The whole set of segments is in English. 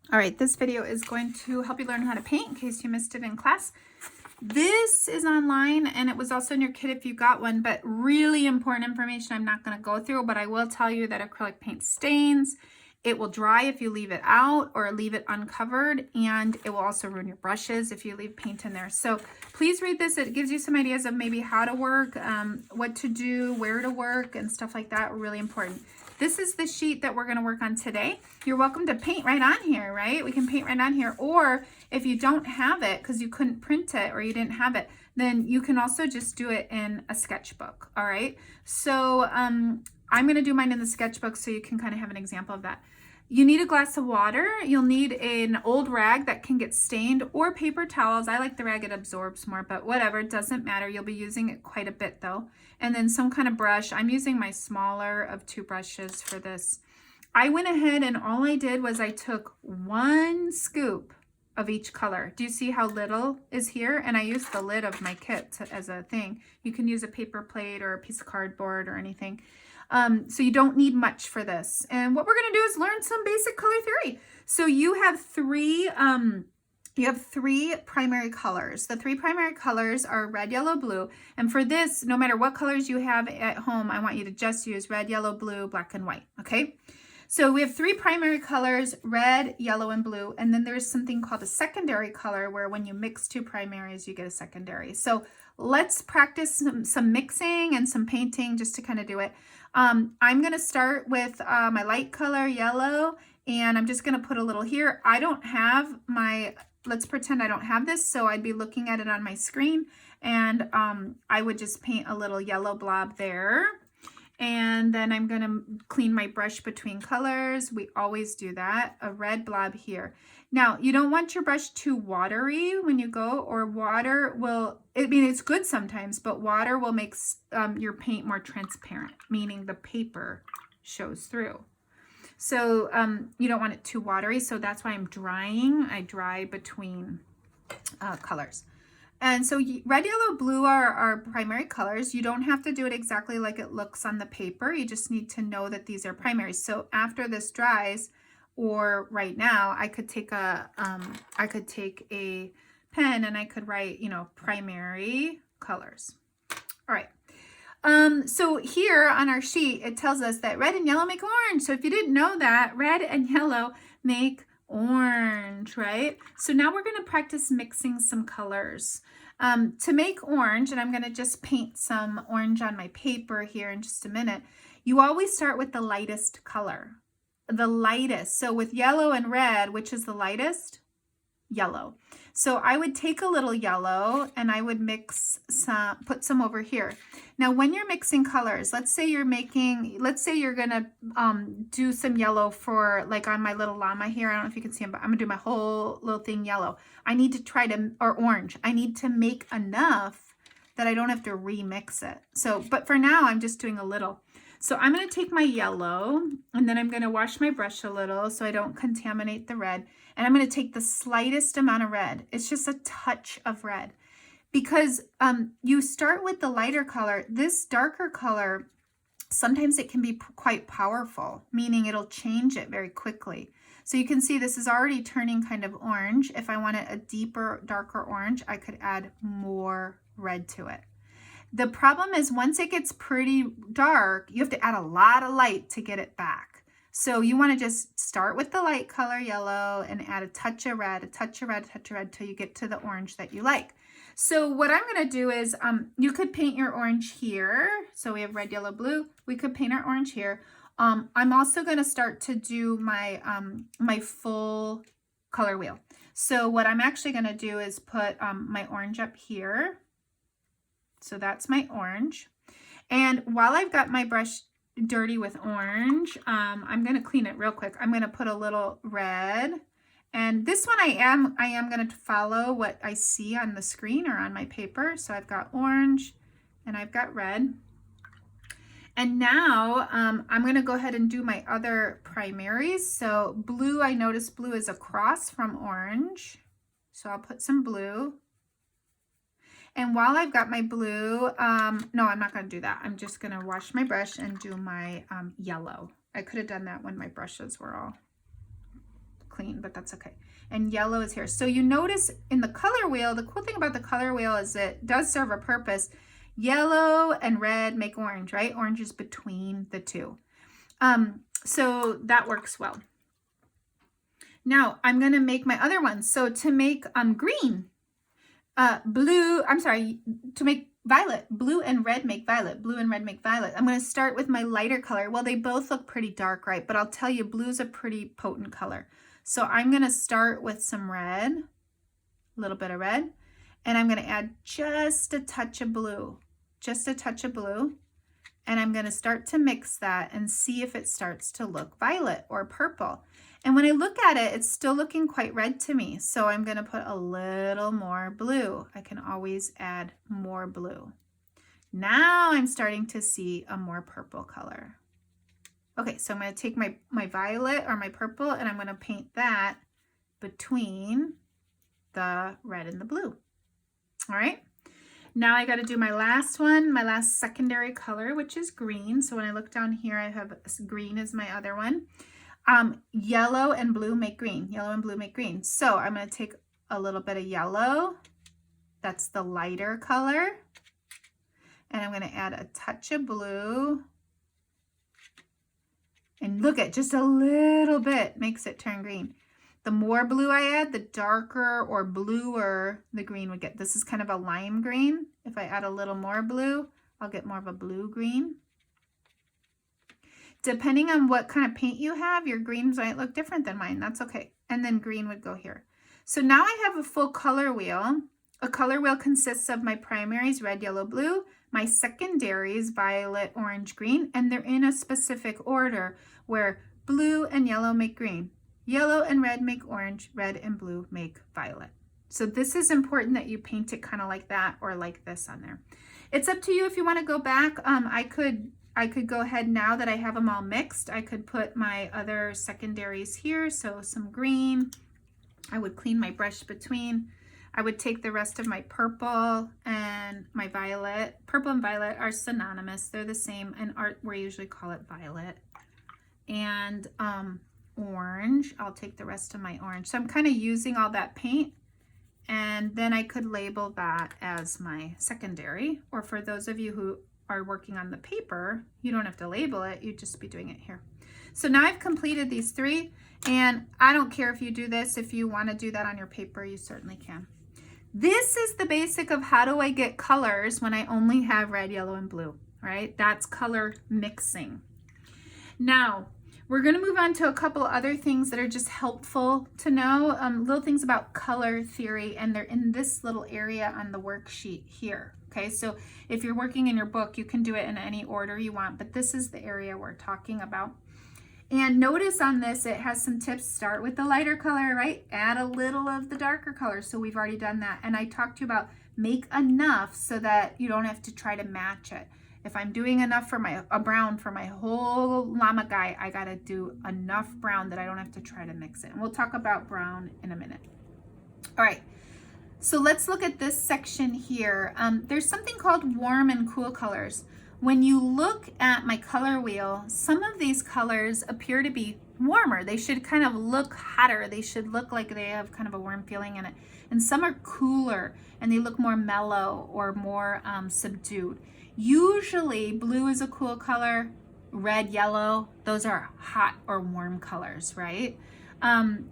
All right, this video is going to help you learn how to paint in case you missed it in class. This is online and it was also in your kit if you got one, but really important information I'm not going to go through, but I will tell you that acrylic paint stains. It will dry if you leave it out or leave it uncovered, and it will also ruin your brushes if you leave paint in there. So please read this. It gives you some ideas of maybe how to work, what to do, where to work, and stuff like that. Really important. This is the sheet that we're going to work on today. You're welcome to paint right on here, right? We can paint right on here. Or if you don't have it because you couldn't print it or you didn't have it, then you can also just do it in a sketchbook. All right. So I'm going to do mine in the sketchbook so you can kind of have an example of that. You need a glass of water. You'll need an old rag that can get stained or paper towels. I like the rag, it absorbs more, but whatever, it doesn't matter. You'll be using it quite a bit though. And then some kind of brush. I'm using my smaller of 2 brushes for this. I went ahead and all I did was I took 1 scoop of each color. Do you see how little is here? And I used the lid of my kit as a thing. You can use a paper plate or a piece of cardboard or anything. So you don't need much for this. And what we're going to do is learn some basic color theory. So you have three primary colors. The 3 primary colors are red, yellow, blue. And for this, no matter what colors you have at home, I want you to just use red, yellow, blue, black, and white. Okay. So we have 3 primary colors, red, yellow, and blue. And then there's something called a secondary color where when you mix 2 primaries, you get a secondary. So let's practice some mixing and some painting just to kind of do it. I'm going to start with my light color, yellow, and I'm just going to put a little here. I don't have my, let's pretend I don't have this, so I'd be looking at it on my screen, and I would just paint a little yellow blob there. And then I'm going to clean my brush between colors. We always do that. A red blob here. Now, you don't want your brush too watery when you go, or water will, I mean, it's good sometimes, but water will make your paint more transparent, meaning the paper shows through. So you don't want it too watery, so that's why I'm drying. I dry between colors. And so red, yellow, blue are our primary colors. You don't have to do it exactly like it looks on the paper. You just need to know that these are primaries. So after this dries, or right now, I could take a pen and I could write, you know, primary colors. All right. So here on our sheet, it tells us that red and yellow make orange. So if you didn't know that, red and yellow make orange, right? So now we're going to practice mixing some colors. To make orange, and I'm going to just paint some orange on my paper here in just a minute, you always start with the lightest color. The lightest. So with yellow and red, which is the lightest? Yellow. So I would take a little yellow and I would mix some, put some over here. Now, when you're mixing colors, let's say you're gonna do some yellow for, like on my little llama here. I don't know if you can see him, but I'm gonna do my whole little thing yellow. I need to try to, or orange. I need to make enough that I don't have to remix it. So, but for now, I'm just doing a little. So I'm going to take my yellow and then I'm going to wash my brush a little so I don't contaminate the red. And I'm going to take the slightest amount of red. It's just a touch of red, because you start with the lighter color. This darker color, sometimes it can be quite powerful, meaning it'll change it very quickly. So you can see this is already turning kind of orange. If I wanted a deeper, darker orange, I could add more red to it. The problem is once it gets pretty dark, you have to add a lot of light to get it back. So you want to just start with the light color yellow and add a touch of red, a touch of red, a touch of red till you get to the orange that you like. So what I'm going to do is you could paint your orange here. So we have red, yellow, blue. We could paint our orange here. I'm also going to start to do my my full color wheel. So what I'm actually going to do is put my orange up here. So that's my orange. And while I've got my brush dirty with orange, I'm going to clean it real quick. I'm going to put a little red. And this one I am going to follow what I see on the screen or on my paper. So I've got orange and I've got red. And now I'm going to go ahead and do my other primaries. So blue, I noticed blue is across from orange. So I'll put some blue. And while I've got my blue, no, I'm not going to do that. I'm just going to wash my brush and do my yellow. I could have done that when my brushes were all clean, but that's okay. And yellow is here. So you notice in the color wheel, the cool thing about the color wheel is it does serve a purpose. Yellow and red make orange, right? Orange is between the two. So that works well. Now I'm going to make my other ones. So to make green, blue, I'm sorry, to make violet, blue and red make violet, blue and red make violet. I'm going to start with my lighter color. Well, they both look pretty dark, right? But I'll tell you, blue's a pretty potent color. So I'm going to start with some red, a little bit of red, and I'm going to add just a touch of blue, just a touch of blue. And I'm going to start to mix that and see if it starts to look violet or purple. And when I look at it, it's still looking quite red to me. So I'm going to put a little more blue. I can always add more blue. Now I'm starting to see a more purple color. Okay, so I'm going to take my violet or my purple and I'm going to paint that between the red and the blue. All right. Now I got to do my last one, my last secondary color, which is green. So when I look down here, I have green as my other one. Yellow and blue make green. Yellow and blue make green. So I'm going to take a little bit of yellow. That's the lighter color. And I'm going to add a touch of blue. And look at just a little bit makes it turn green. The more blue I add, the darker or bluer the green would get. This is kind of a lime green. If I add a little more blue, I'll get more of a blue green. Depending on what kind of paint you have, your greens might look different than mine. That's okay. And then green would go here. So now I have a full color wheel. A color wheel consists of my primaries, red, yellow, blue, my secondaries, violet, orange, green, and they're in a specific order where blue and yellow make green. Yellow and red make orange, red and blue make violet. So this is important that you paint it kind of like that or like this on there. It's up to you if you want to go back. I could go ahead now that I have them all mixed. I could put my other secondaries here. So some green. I would clean my brush between. I would take the rest of my purple and my violet. Purple and violet are synonymous. They're the same. In art, we usually call it violet. And orange. I'll take the rest of my orange. So I'm kind of using all that paint. And then I could label that as my secondary. Or for those of you who are working on the paper, you don't have to label it. You'd just be doing it here. So now I've completed these three. And I don't care if you do this. If you want to do that on your paper, you certainly can. This is the basic of how do I get colors when I only have red, yellow, and blue, right? That's color mixing. Now, we're going to move on to a couple other things that are just helpful to know, little things about color theory, and they're in this little area on the worksheet here. Okay, so if you're working in your book, you can do it in any order you want, but this is the area we're talking about. And notice on this, it has some tips. Start with the lighter color, right? Add a little of the darker color. So we've already done that. And I talked to you about make enough so that you don't have to try to match it. If I'm doing enough for a brown for my whole llama guy, I got to do enough brown that I don't have to try to mix it. And we'll talk about brown in a minute. All right. So let's look at this section here. There's something called warm and cool colors. When you look at my color wheel, some of these colors appear to be warmer. They should kind of look hotter. They should look like they have kind of a warm feeling in it. And some are cooler and they look more mellow or more subdued. Usually blue is a cool color, red, yellow, those are hot or warm colors, right?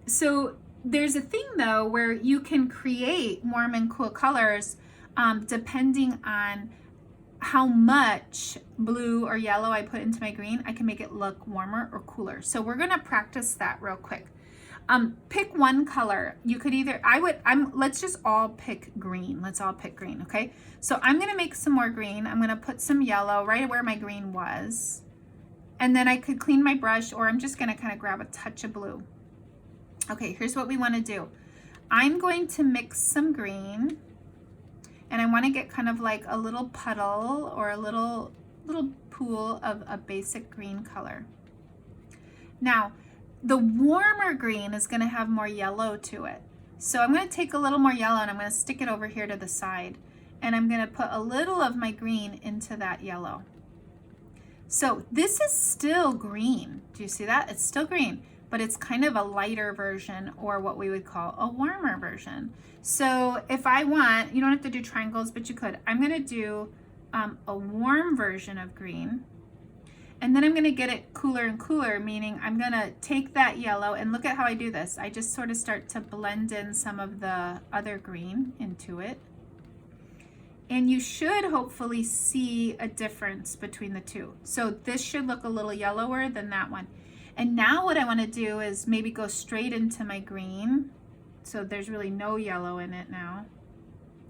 So there's a thing though where you can create warm and cool colors depending on how much blue or yellow I put into my green. I can make it look warmer or cooler. So we're gonna practice that real quick. Pick one color. You could either, let's just all pick green. Let's all pick green, okay? So I'm gonna make some more green. I'm gonna put some yellow right where my green was. And then I could clean my brush, or I'm just gonna kind of grab a touch of blue. Okay, here's what we wanna do. I'm going to mix some green, and I wanna get kind of like a little puddle or a little pool of a basic green color. Now, the warmer green is going to have more yellow to it. So I'm going to take a little more yellow and I'm going to stick it over here to the side. And I'm going to put a little of my green into that yellow. So this is still green. Do you see that? It's still green. but it's kind of a lighter version, or what we would call a warmer version. So if I want, you don't have to do triangles, but you could. I'm going to do a warm version of green. And then I'm going to get it cooler and cooler, meaning I'm going to take that yellow, and look at how I do this. I just sort of start to blend in some of the other green into it. And you should hopefully see a difference between the two. So this should look a little yellower than that one. And now what I want to do is maybe go straight into my green. So there's really no yellow in it now.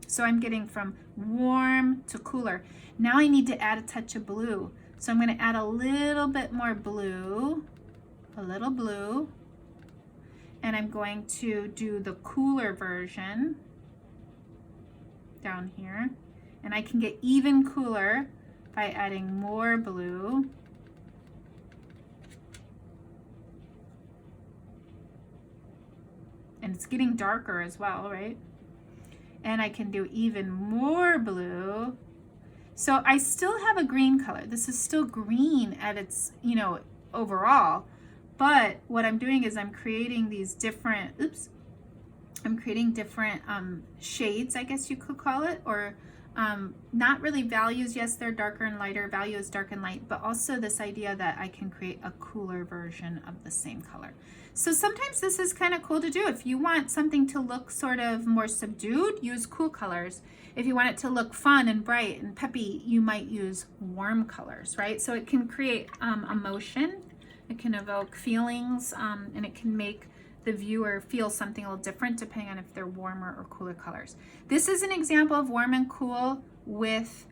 So I'm getting from warm to cooler. Now I need to add a touch of blue. So I'm going to add a little bit more blue, a little blue, and I'm going to do the cooler version down here. And I can get even cooler by adding more blue. And it's getting darker as well, right? And I can do even more blue. So I still have a green color. This is still green at its, overall. But what I'm doing is I'm creating these different, I'm creating different shades, I guess you could call it, or not really values. Yes, they're darker and lighter. Value is dark and light, but also this idea that I can create a cooler version of the same color. So sometimes this is kind of cool to do. If you want something to look sort of more subdued, use cool colors. If you want it to look fun and bright and peppy, you might use warm colors, right? So it can create emotion, it can evoke feelings, and it can make the viewer feel something a little different depending on if they're warmer or cooler colors. This is an example of warm and cool with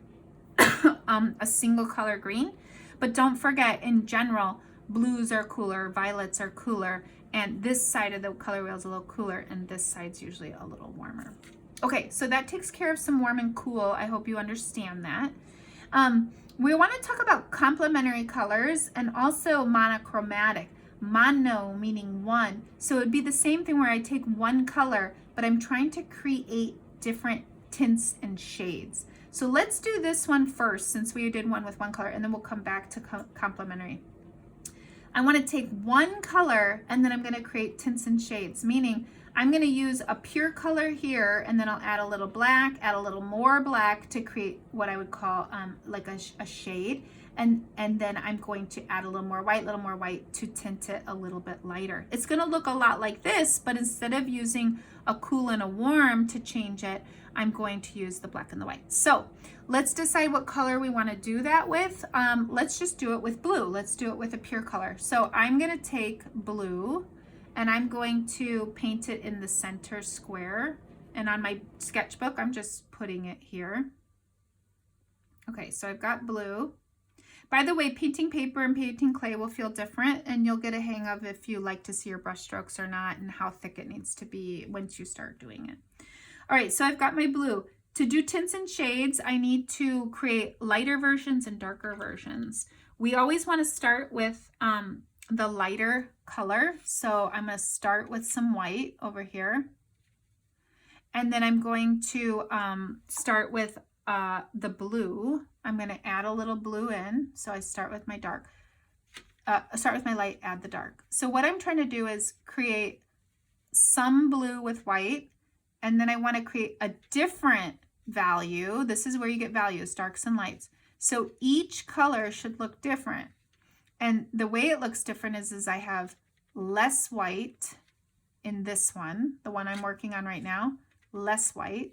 a single color green, but don't forget, in general, blues are cooler, violets are cooler, and this side of the color wheel is a little cooler, and this side's usually a little warmer. Okay, so that takes care of some warm and cool. I hope you understand that. We want to talk about complementary colors and also monochromatic. Mono meaning one. So it would be the same thing where I take one color, but I'm trying to create different tints and shades. So let's do this one first, since we did one with one color, and then we'll come back to complementary. I want to take one color and then I'm going to create tints and shades, meaning I'm going to use a pure color here, and then I'll add a little black, add a little more black to create what I would call like a shade. And then I'm going to add a little more white to tint it a little bit lighter. It's going to look a lot like this, but instead of using a cool and a warm to change it, I'm going to use the black and the white. So let's decide what color we want to do that with. Let's just do it with blue. Let's do it with a pure color. So I'm going to take blue, and I'm going to paint it in the center square. And on my sketchbook, I'm just putting it here. Okay, so I've got blue. By the way, painting paper and painting clay will feel different, and you'll get a hang of if you like to see your brush strokes or not, and how thick it needs to be once you start doing it. All right, so I've got my blue. To do tints and shades, I need to create lighter versions and darker versions. We always want to start with the lighter color. So I'm going to start with some white over here. And then I'm going to start with the blue. I'm going to add a little blue in. So I start with my dark, start with my light, add the dark. So what I'm trying to do is create some blue with white, and then I want to create a different value. This is where you get values, darks and lights. So each color should look different. And the way it looks different is I have less white in this one, the one I'm working on right now, less white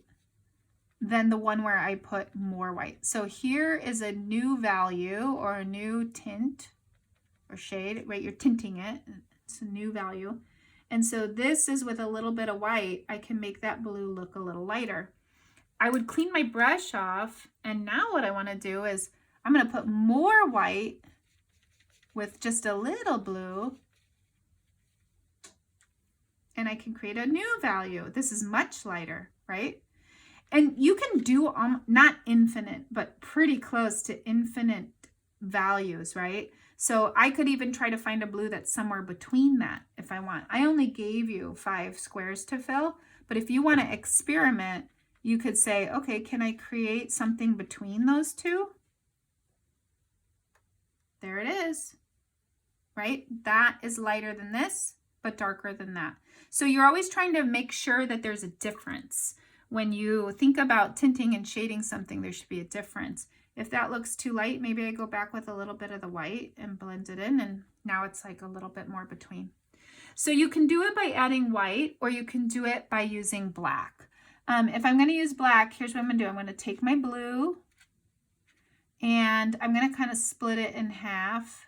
than the one where I put more white. So here is a new value or a new tint or shade, right? You're tinting it. It's a new value. And so this is with a little bit of white. I can make that blue look a little lighter. I would clean my brush off, and now what I want to do is I'm going to put more white with just a little blue, and I can create a new value. This is much lighter, right? And you can do not infinite, but pretty close to infinite values, right? So I could even try to find a blue that's somewhere between that if I want. I only gave you 5 squares to fill, but if you want to experiment, you could say, okay, can I create something between those two? There it is, right? That is lighter than this, but darker than that. So you're always trying to make sure that there's a difference. When you think about tinting and shading something, there should be a difference. If that looks too light, maybe I go back with a little bit of the white and blend it in, and now it's like a little bit more between. So you can do it by adding white, or you can do it by using black. If I'm going to use black, here's what I'm going to do. I'm going to take my blue and I'm going to kind of split it in half.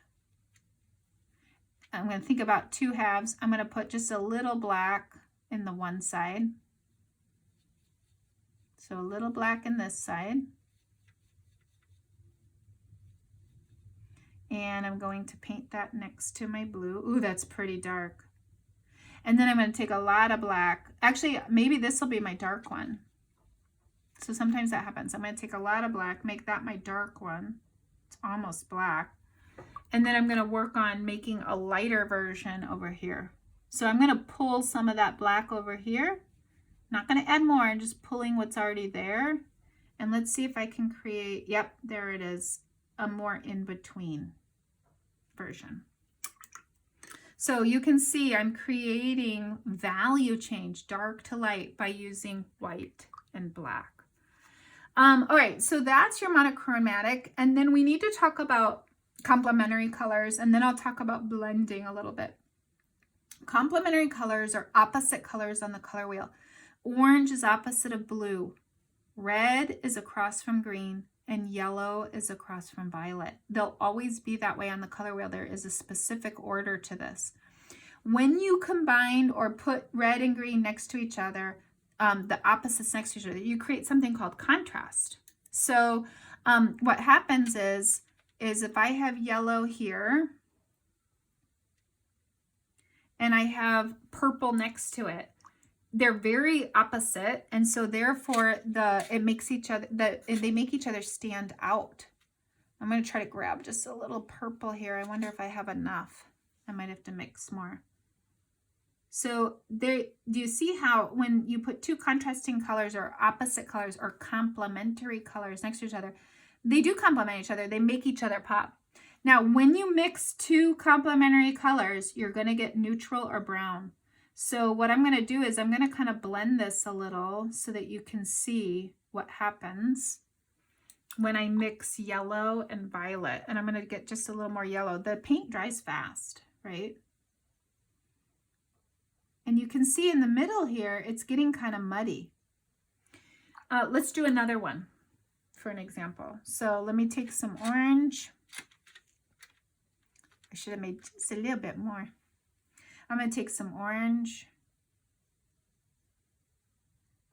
I'm going to think about 2 halves. I'm going to put just a little black in the one side. So a little black in this side. And I'm going to paint that next to my blue. Ooh, that's pretty dark. And then I'm going to take a lot of black. Actually, maybe this will be my dark one. So sometimes that happens. I'm going to take a lot of black, make that my dark one. It's almost black. And then I'm going to work on making a lighter version over here. So I'm going to pull some of that black over here. Not going to add more, I'm just pulling what's already there. And let's see if I can create, yep, there it is, a more in between version. So you can see I'm creating value change, dark to light, by using white and black. All right, so that's your monochromatic. And then we need to talk about complementary colors, and then I'll talk about blending a little bit. Complementary colors are opposite colors on the color wheel. Orange is opposite of blue. Red is across from green. And yellow is across from violet. They'll always be that way on the color wheel. There is a specific order to this. When you combine or put red and green next to each other, the opposites next to each other, you create something called contrast. So what happens is if I have yellow here and I have purple next to it, they're very opposite, and so therefore they make each other stand out. I'm going to try to grab just a little purple here. I wonder if I have enough. I might have to mix more. So do you see how when you put 2 contrasting colors or opposite colors or complementary colors next to each other, they do complement each other. They make each other pop. Now, when you mix 2 complementary colors, you're going to get neutral or brown. So what I'm going to do is I'm going to kind of blend this a little so that you can see what happens when I mix yellow and violet. And I'm going to get just a little more yellow. The paint dries fast, right? And you can see in the middle here, it's getting kind of muddy. Let's do another one for an example. So let me take some orange. I should have made just a little bit more. I'm going to take some orange.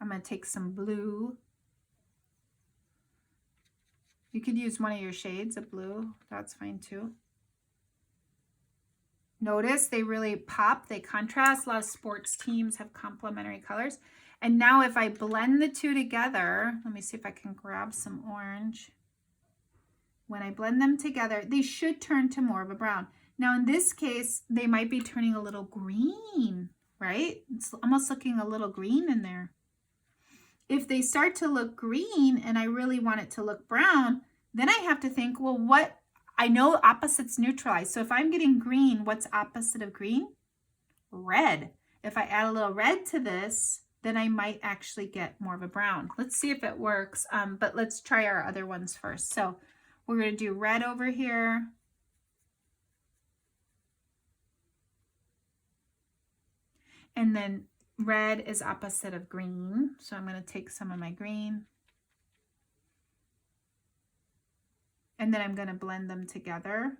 I'm going to take some blue. You could use one of your shades of blue. That's fine too. Notice they really pop. They contrast. A lot of sports teams have complementary colors. And now if I blend the 2 together, let me see if I can grab some orange. When I blend them together, they should turn to more of a brown. Now in this case, they might be turning a little green, right? It's almost looking a little green in there. If they start to look green and I really want it to look brown, then I have to think, well, I know opposites neutralize. So if I'm getting green, what's opposite of green? Red. If I add a little red to this, then I might actually get more of a brown. Let's see if it works, but let's try our other ones first. So we're going to do red over here. And then red is opposite of green. So I'm going to take some of my green. And then I'm going to blend them together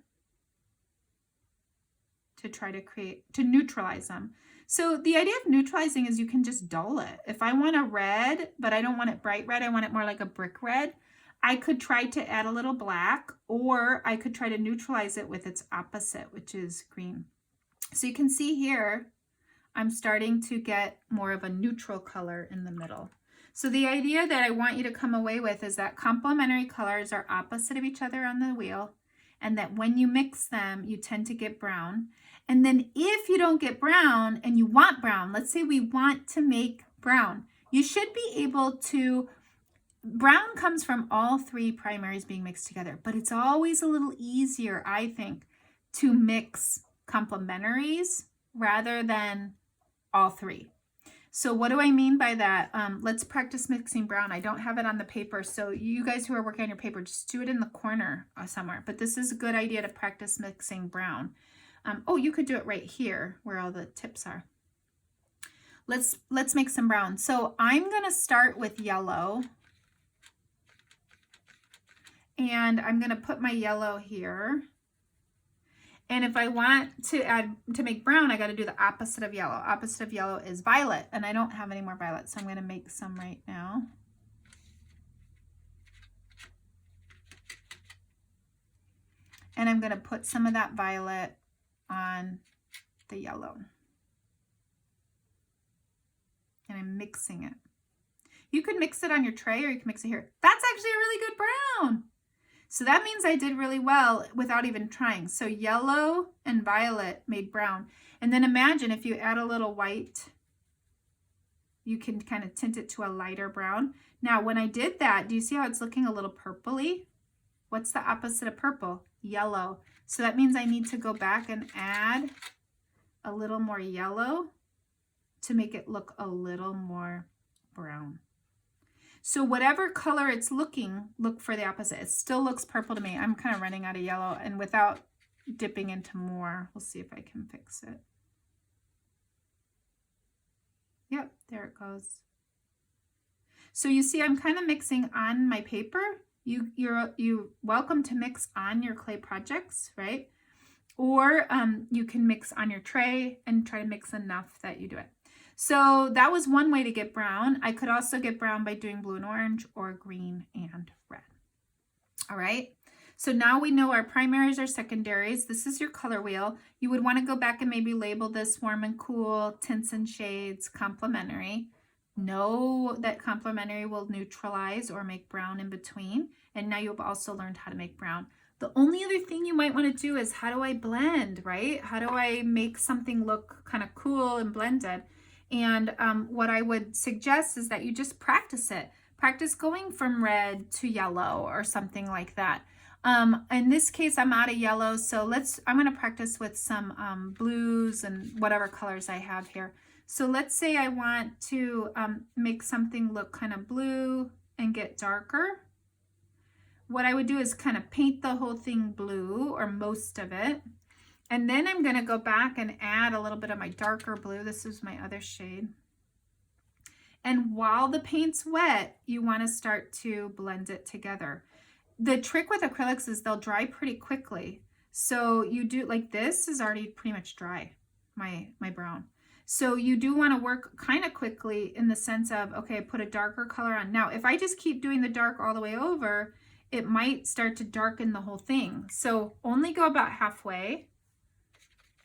to try to neutralize them. So the idea of neutralizing is you can just dull it. If I want a red, but I don't want it bright red, I want it more like a brick red, I could try to add a little black, or I could try to neutralize it with its opposite, which is green. So you can see here, I'm starting to get more of a neutral color in the middle. So the idea that I want you to come away with is that complementary colors are opposite of each other on the wheel, and that when you mix them, you tend to get brown. And then if you don't get brown and you want brown, let's say we want to make brown, you should be able to, brown comes from all 3 primaries being mixed together, but it's always a little easier, I think, to mix complementaries rather than all three. So what do I mean by that? Let's practice mixing brown. I don't have it on the paper, so you guys who are working on your paper, just do it in the corner somewhere. But this is a good idea to practice mixing brown. Oh, you could do it right here where all the tips are. Let's make some brown. So I'm going to start with yellow. And I'm going to put my yellow here. And if I want to make brown, I got to do the opposite of yellow. Opposite of yellow is violet, and I don't have any more violet, so I'm going to make some right now. And I'm going to put some of that violet on the yellow. And I'm mixing it. You could mix it on your tray or you can mix it here. That's actually a really good brown. So that means I did really well without even trying. So yellow and violet made brown. And then imagine if you add a little white, you can kind of tint it to a lighter brown. Now, when I did that, do you see how it's looking a little purpley? What's the opposite of purple? Yellow. So that means I need to go back and add a little more yellow to make it look a little more brown. So whatever color it's looking, look for the opposite. It still looks purple to me. I'm kind of running out of yellow, and without dipping into more, we'll see if I can fix it. Yep, there it goes. So you see I'm kind of mixing on my paper. You're welcome to mix on your clay projects, right? Or you can mix on your tray and try to mix enough that you do it. So that was one way to get brown. I could also get brown by doing blue and orange or green and red. All right. So now we know our primaries or secondaries. This is your color wheel. You would want to go back and maybe label this warm and cool, tints and shades, complementary. Know that complementary will neutralize or make brown in between. And now you've also learned how to make brown. The only other thing you might want to do is, how do I blend, right? How do I make something look kind of cool and blended? And what I would suggest is that you just practice it. Practice going from red to yellow or something like that. In this case, I'm out of yellow, so I'm going to practice with some blues and whatever colors I have here. So let's say I want to make something look kind of blue and get darker. What I would do is kind of paint the whole thing blue, or most of it. And then I'm going to go back and add a little bit of my darker blue. This is my other shade. And while the paint's wet, you want to start to blend it together. The trick with acrylics is they'll dry pretty quickly. So you do, like, this is already pretty much dry, my brown. So you do want to work kind of quickly in the sense of, okay, put a darker color on. Now, if I just keep doing the dark all the way over, it might start to darken the whole thing. So only go about halfway.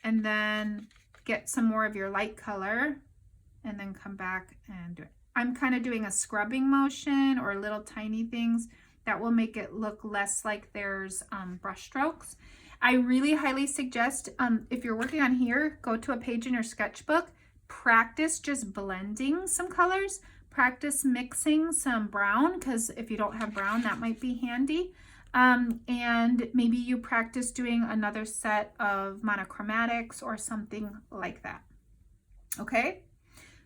And then get some more of your light color and then come back and do it. I'm kind of doing a scrubbing motion or little tiny things that will make it look less like there's brush strokes. I really highly suggest if you're working on here, go to a page in your sketchbook, practice just blending some colors, practice mixing some brown, because if you don't have brown, that might be handy. And maybe you practice doing another set of monochromatics or something like that. Okay,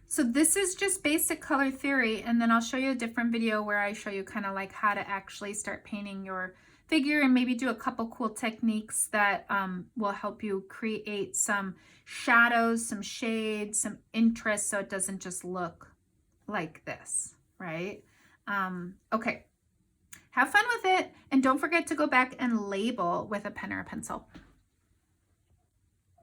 so this is just basic color theory, and then I'll show you a different video where I show you kind of like how to actually start painting your figure and maybe do a couple cool techniques that will help you create some shadows, some shades, some interest, so it doesn't just look like this, right? Okay. Have fun with it, and don't forget to go back and label with a pen or a pencil.